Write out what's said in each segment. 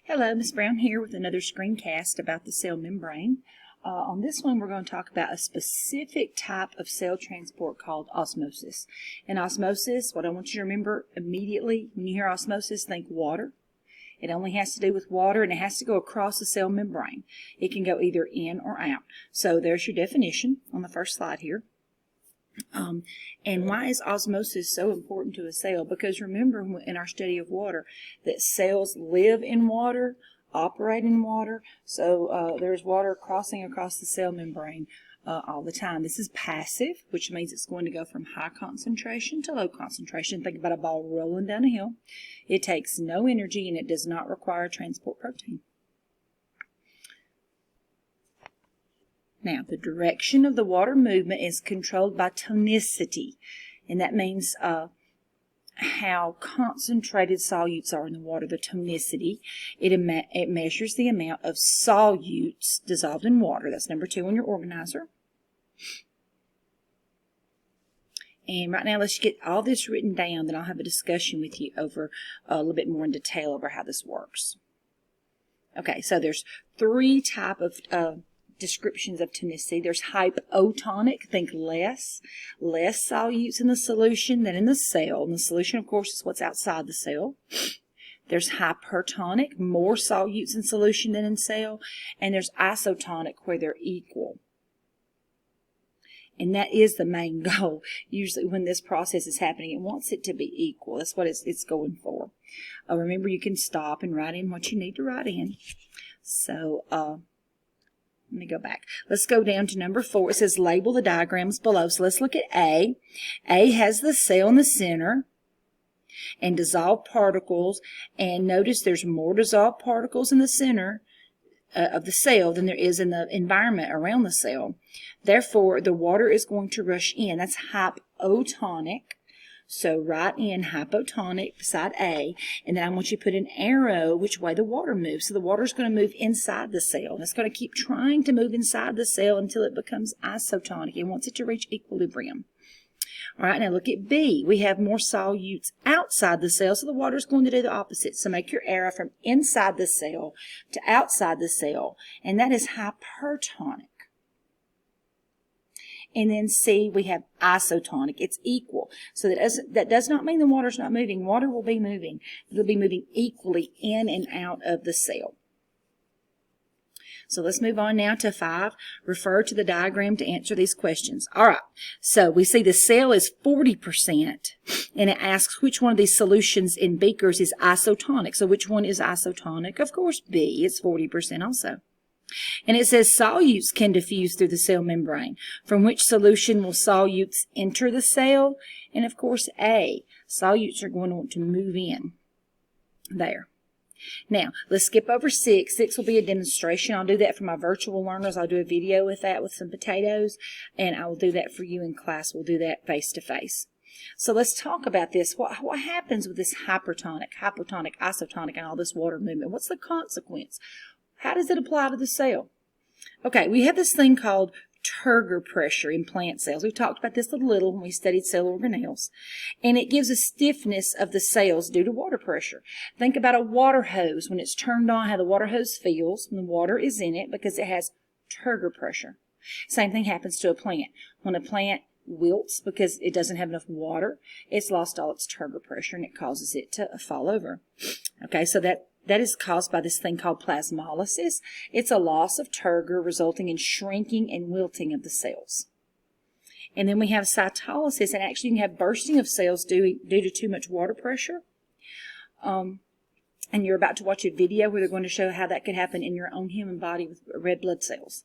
Hello, Ms. Brown here with another screencast about the cell membrane. On this one, we're going to talk about a specific type of cell transport called osmosis. In osmosis, what I want you to remember immediately when you hear osmosis, think water. It only has to do with water, and it has to go across the cell membrane. It can go either in or out. So there's your definition on the first slide here. And why is osmosis so important to a cell? Because remember in our study of water that cells live in water, operate in water, so there's water crossing across the cell membrane all the time. This is passive, which means it's going to go from high concentration to low concentration. Think about a ball rolling down a hill. It takes no energy and it does not require transport protein. Now, the direction of the water movement is controlled by tonicity, and that means how concentrated solutes are in the water, the tonicity. It measures the amount of solutes dissolved in water. That's number 2 on your organizer. And right now, let's get all this written down, then I'll have a discussion with you over a little bit more in detail over how this works. Okay, so there's 3 types of descriptions of tonicity. There's hypotonic, think less solutes in the solution than in the cell. And the solution, of course, is what's outside the cell. There's hypertonic, more solutes in solution than in cell. And there's isotonic, where they're equal. And that is the main goal. Usually when this process is happening, it wants it to be equal. That's what it's going for. Remember, you can stop and write in what you need to write in. So, let me go back. Let's go down to number 4. It says label the diagrams below. So let's look at A. A has the cell in the center and dissolved particles. And notice there's more dissolved particles in the center of the cell than there is in the environment around the cell. Therefore, the water is going to rush in. That's hypotonic. So write in hypotonic beside A, and then I want you to put an arrow which way the water moves. So the water is going to move inside the cell, and it's going to keep trying to move inside the cell until it becomes isotonic. It wants it to reach equilibrium. All right, now look at B. We have more solutes outside the cell, so the water is going to do the opposite. So make your arrow from inside the cell to outside the cell, and that is hypertonic. And then C, we have isotonic. It's equal. So that does not mean the water's not moving. Water will be moving. It'll be moving equally in and out of the cell. So let's move on now to 5. Refer to the diagram to answer these questions. All right. So we see the cell is 40%, and it asks which one of these solutions in beakers is isotonic. So which one is isotonic? Of course, B. It's 40% also. And it says solutes can diffuse through the cell membrane. From which solution will solutes enter the cell? And of course, A. Solutes are going to want to move in there. Now, let's skip over 6. 6 will be a demonstration. I'll do that for my virtual learners. I'll do a video with that with some potatoes, and I will do that for you in class. We'll do that face to face. So let's talk about this. What happens with this hypertonic, isotonic, and all this water movement? What's the consequence? How does it apply to the cell? Okay, we have this thing called turgor pressure in plant cells. We've talked about this a little when we studied cell organelles. And it gives a stiffness of the cells due to water pressure. Think about a water hose. When it's turned on, how the water hose feels when the water is in it, because it has turgor pressure. Same thing happens to a plant. When a plant wilts because it doesn't have enough water, it's lost all its turgor pressure and it causes it to fall over. Okay, so that is caused by this thing called plasmolysis. It's a loss of turgor resulting in shrinking and wilting of the cells. And then we have cytolysis, and actually you can have bursting of cells due to too much water pressure. And you're about to watch a video where they're going to show how that could happen in your own human body with red blood cells.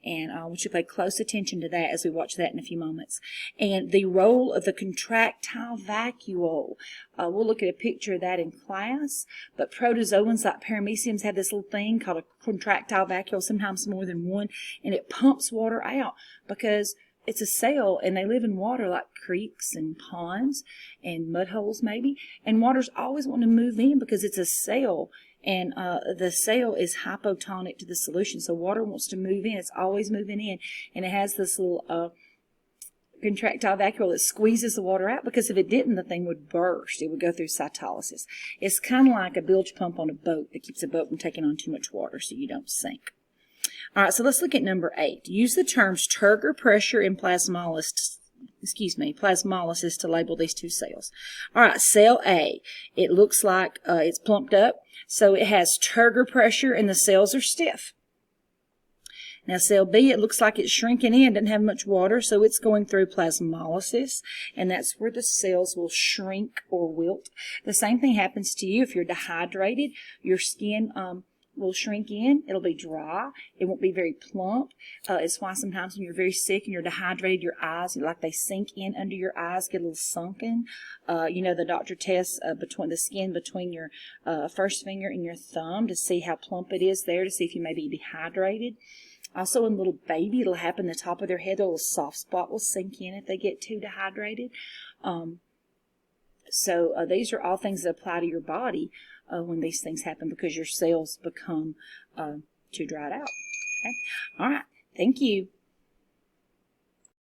And I want you to pay close attention to that as we watch that in a few moments. And the role of the contractile vacuole. We'll look at a picture of that in class. But protozoans like parameciums have this little thing called a contractile vacuole, sometimes more than one. And it pumps water out because it's a cell, and they live in water like creeks and ponds and mud holes maybe. And water's always wanting to move in because it's a cell, and the cell is hypotonic to the solution. So water wants to move in. It's always moving in, and it has this little contractile vacuole that squeezes the water out, because if it didn't, the thing would burst. It would go through cytolysis. It's kind of like a bilge pump on a boat that keeps a boat from taking on too much water so you don't sink. All right, so let's look at number 8. Use the terms turgor pressure and plasmolysis to label these two cells. All right, cell A, it looks like it's plumped up, so it has turgor pressure and the cells are stiff. Now cell B, it looks like it's shrinking in, doesn't have much water, so it's going through plasmolysis, and that's where the cells will shrink or wilt. The same thing happens to you if you're dehydrated. Your skin will shrink in. It'll be dry. It won't be very plump. It's why sometimes when you're very sick and you're dehydrated, your eyes, like they sink in under your eyes, get a little sunken. The doctor tests between the skin between your first finger and your thumb to see how plump it is there, to see if you may be dehydrated. Also, in a little baby, it'll happen the top of their head, a little soft spot will sink in if they get too dehydrated. So these are all things that apply to your body when these things happen, because your cells become too dried out. Okay? All right. Thank you.